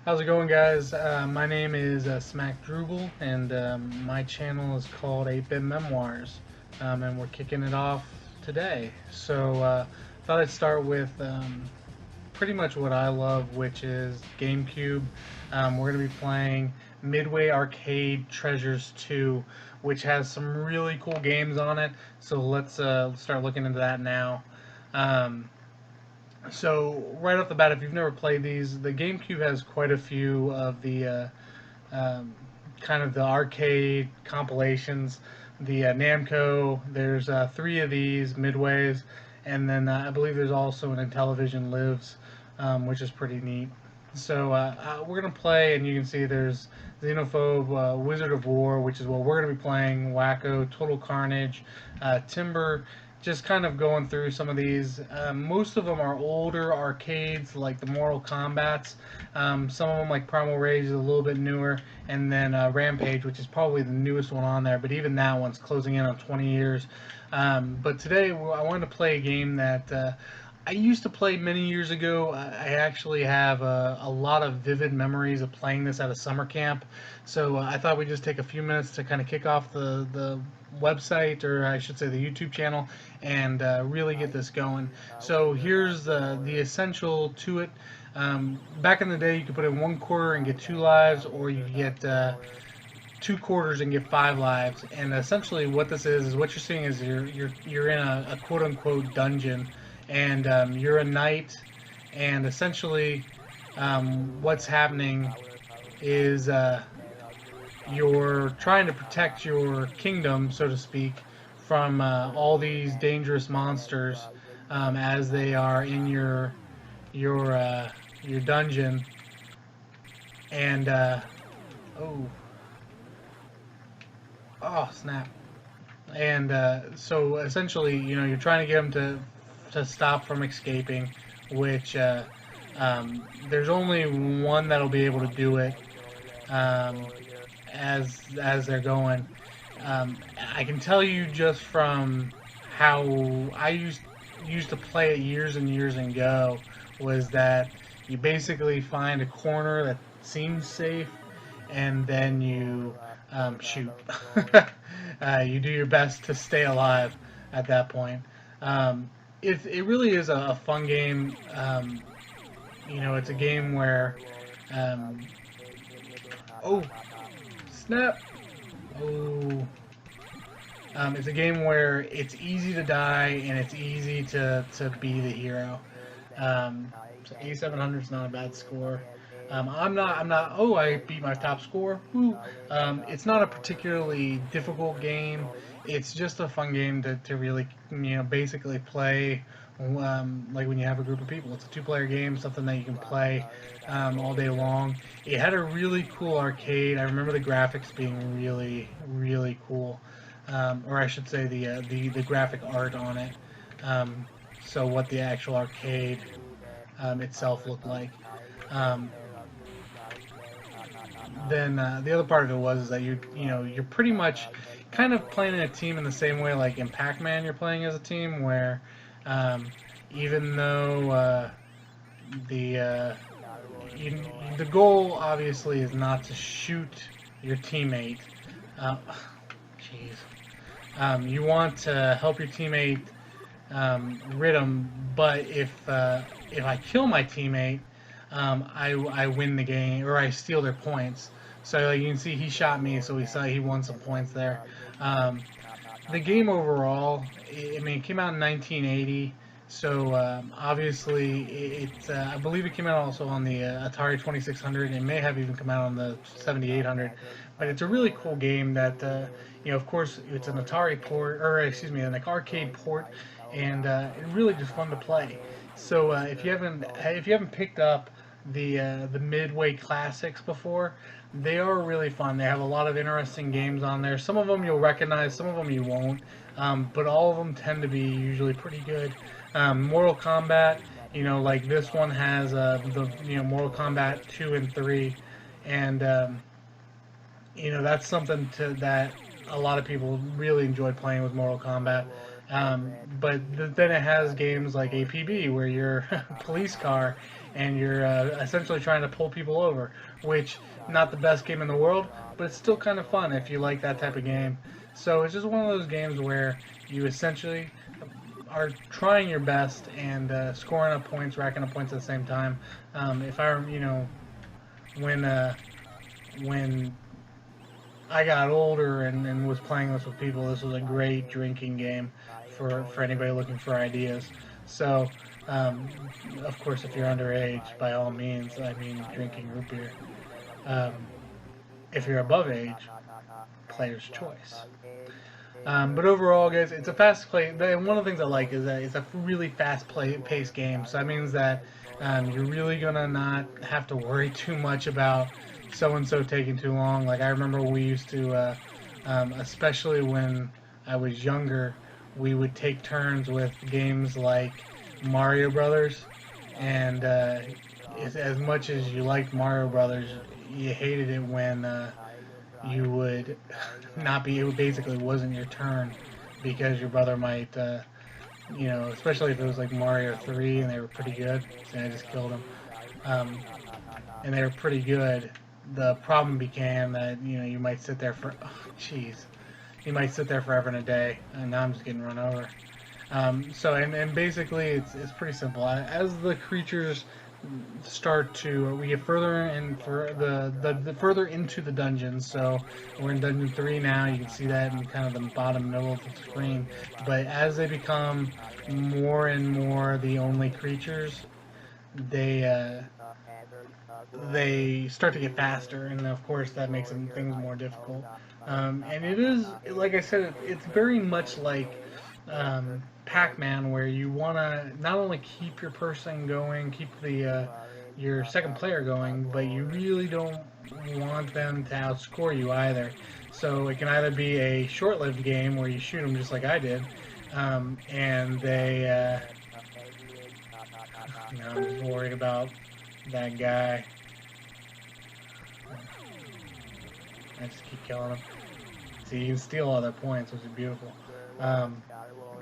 How's it going, guys? My name is Smackdrooble, and my channel is called 8-Bit Memoirs, and we're kicking it off today. So, thought I'd start with pretty much what I love, which is Gamecube. We're going to be playing Midway Arcade Treasures 2, which has some really cool games on it. So let's start looking into that now. Um, so right off the bat, if you've never played these, the GameCube has quite a few of the um, kind of the arcade compilations. The Namco, there's three of these Midways, and then I believe there's also an Intellivision Lives, which is pretty neat. So we're gonna play, and you can see there's Xenophobe, Wizard of Wor, which is what we're gonna be playing. Wacko, Total Carnage, Timber. Just kind of going through some of these. Most of them are older arcades, like the Mortal Kombat's. Some of them, like Primal Rage, is a little bit newer, and then Rampage, which is probably the newest one on there. But even that one's closing in on 20 years. But today I wanted to play a game that I used to play many years ago. I actually have a lot of vivid memories of playing this at a summer camp. So I thought we'd just take a few minutes to kind of kick off the website, or I should say the YouTube channel, and really get this going. So here's the essential to it. Back in the day, you could put in 1 quarter and get 2 lives, or you could get 2 quarters and get 5 lives. And essentially, what this is what you're seeing is you're in a quote unquote dungeon, and you're a knight, and essentially, what's happening is you're trying to protect your kingdom, so to speak, from all these dangerous monsters as they are in your dungeon. And oh oh snap! And so essentially, you're trying to get them to stop from escaping, which there's only one that'll be able to do it. Um, as they're going. I can tell you just from how I used to play it years and years ago, was that you basically find a corner that seems safe, and then you shoot. You do your best to stay alive at that point. It really is a fun game. It's a game where um, oh snap. Oh. It's a game where it's easy to die, and it's easy to be the hero. So 8,700 is not a bad score. I'm not. Oh, I beat my top score. Woo. It's not a particularly difficult game. It's just a fun game to really, basically play. Like when you have a group of people, it's a two-player game, something that you can play all day long. It had a really cool arcade. I remember the graphics being really, really cool, or I should say the graphic art on it. So what the actual arcade itself looked like. Um, then the other part of it was is that you're pretty much kind of playing in a team in the same way like in PacMan you're playing as a team, where um, even though the you, the goal obviously is not to shoot your teammate. Jeez. You want to help your teammate rid them, but if I kill my teammate, I win the game, or I steal their points. So like you can see, he shot me, so he won some points there. The game overall, I mean, it came out in 1980, so obviously I believe it came out also on the Atari 2600. It may have even come out on the 7800, but it's a really cool game that of course, it's an Atari port, or excuse me, an arcade port, and really just fun to play. So if you haven't picked up the Midway Classics before, they are really fun. They have a lot of interesting games on there. Some of them you'll recognize, some of them you won't, but all of them tend to be usually pretty good. Mortal Kombat, like this one has the Mortal Kombat 2 and 3, and that's something that a lot of people really enjoy playing with Mortal Kombat. Then it has games like APB where you're a police car and you're essentially trying to pull people over, which not the best game in the world, but it's still kind of fun if you like that type of game. So it's just one of those games where you essentially are trying your best and scoring up points, racking up points at the same time. If I, when when I got older and was playing this with people, this was a great drinking game for anybody looking for ideas. So, um, of course, if you're underage, by all means, I mean drinking root beer. Um, if you're above age, player's choice. But overall, guys, it's a fast play. And one of the things I like is that it's a really paced game. So that means that you're really gonna not have to worry too much about so and so taking too long. Like I remember we used to, especially when I was younger, we would take turns with games like Mario Brothers, and as much as you liked Mario Brothers, you hated it when you would not be. It basically wasn't your turn because your brother might, especially if it was like Mario 3 and they were pretty good. So I just killed them, and they were pretty good. The problem became that you might sit there for, jeez, you might sit there forever and a day, and now I'm just getting run over. And basically it's pretty simple. As the creatures start to we get further and for the further into the dungeons. So we're in dungeon 3 now. You can see that in kind of the bottom middle of the screen. But as they become more and more the only creatures, they start to get faster, and of course that makes things more difficult. And it is, like I said, it's very much like PacMan, where you want to not only keep your person going, keep the your second player going, but you really don't want them to outscore you either. So it can either be a short-lived game where you shoot them just like I did, and they. I'm just worried about that guy. I just keep killing him. See, you can steal all their points, which is beautiful.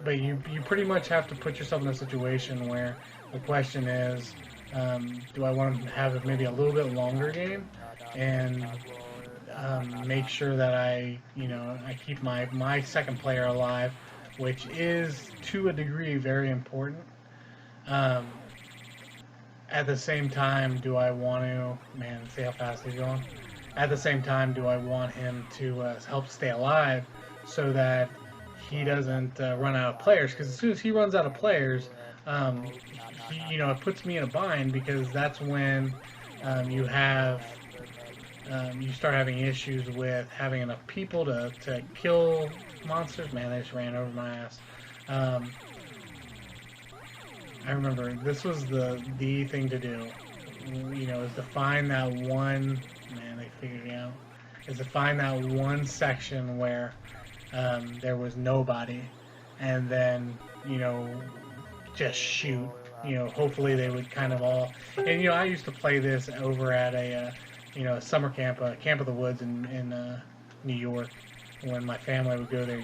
But you pretty much have to put yourself in a situation where the question is, do I want to have maybe a little bit longer game and make sure that I keep my second player alive, which is to a degree very important. At the same time, do I want to, see how fast he's going? At the same time, do I want him to help stay alive so that he doesn't run out of players? Because as soon as he runs out of players, it puts me in a bind, because that's when you start having issues with having enough people to kill monsters. Man, they just ran over my ass. I remember this was the thing to do, is to find that one, they figured it out, is to find that one section where there was nobody, and then, just shoot. Hopefully they would kind of all, and I used to play this over at a summer camp, Camp of the Woods in New York, when my family would go there,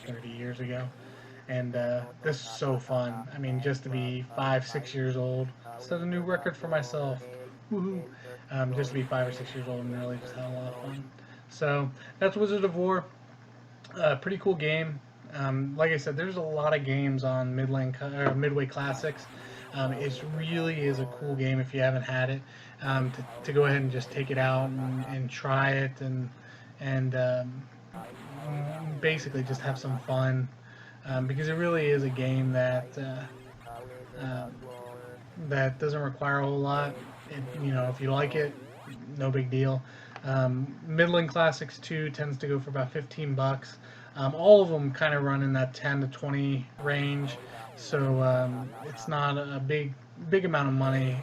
30 years ago. And this is so fun. Just to be 5-6 years old, set a new record for myself. Woohoo! Just to be 5 or 6 years old and really just had a lot of fun. So that's Wizard of Wor. Pretty cool game. Like I said, there's a lot of games on Midway Classics. It really is a cool game if you haven't had it. To go ahead and just take it out and try it and basically just have some fun. Because it really is a game that that doesn't require a whole lot. If you like it, no big deal. Midland Classics 2 tends to go for about $15. All of them kind of run in that 10 to 20 range, so it's not a big amount of money.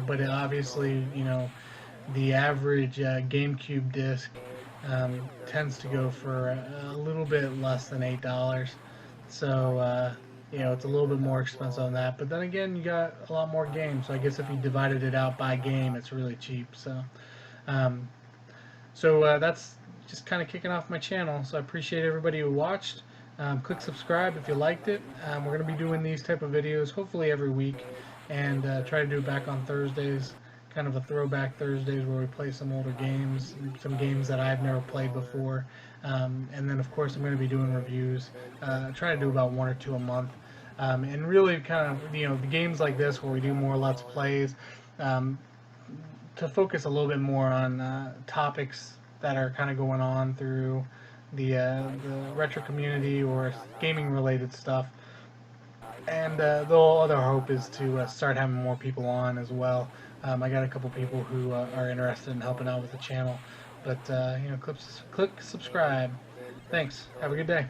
But it obviously, the average GameCube disc tends to go for a little bit less than $8. So, it's a little bit more expensive than that. But then again, you got a lot more games. So I guess if you divided it out by game, it's really cheap. So, that's just kind of kicking off my channel. So I appreciate everybody who watched. Click subscribe if you liked it. We're going to be doing these type of videos hopefully every week, and try to do it back on Thursdays, kind of a throwback Thursdays where we play some older games, some games that I've never played before. And then of course I'm going to be doing reviews. Try to do about one or two a month. And really kind of, the games like this where we do more Let's Plays, um, to focus a little bit more on topics that are kind of going on through the retro community or gaming related stuff. And the whole other hope is to start having more people on as well. I got a couple people who are interested in helping out with the channel. But click subscribe. Thanks. Have a good day.